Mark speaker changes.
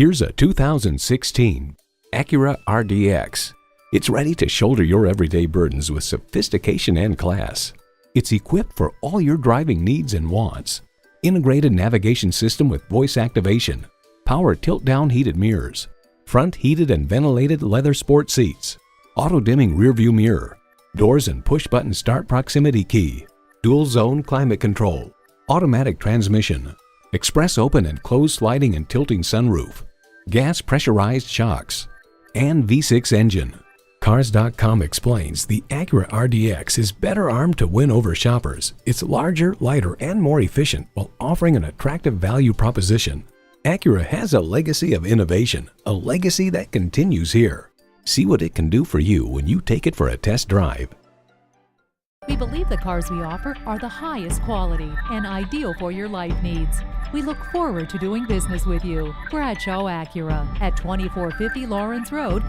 Speaker 1: Here's a 2016 Acura RDX. It's ready to shoulder your everyday burdens with sophistication and class. It's equipped for all your driving needs and wants. Integrated navigation system with voice activation, power tilt-down heated mirrors, front heated and ventilated leather sport seats, auto-dimming rearview mirror, doors and push-button start proximity key, dual-zone climate control, automatic transmission, express open and closed sliding and tilting sunroof, gas pressurized shocks, and V6 engine. Cars.com explains the Acura RDX is better armed to win over shoppers. It's larger, lighter, and more efficient while offering an attractive value proposition. Acura has a legacy of innovation, a legacy that continues here. See what it can do for you when you take it for a test drive.
Speaker 2: We believe the cars we offer are the highest quality and ideal for your life needs. We look forward to doing business with you. Bradshaw Acura at 2450 Lawrence Road,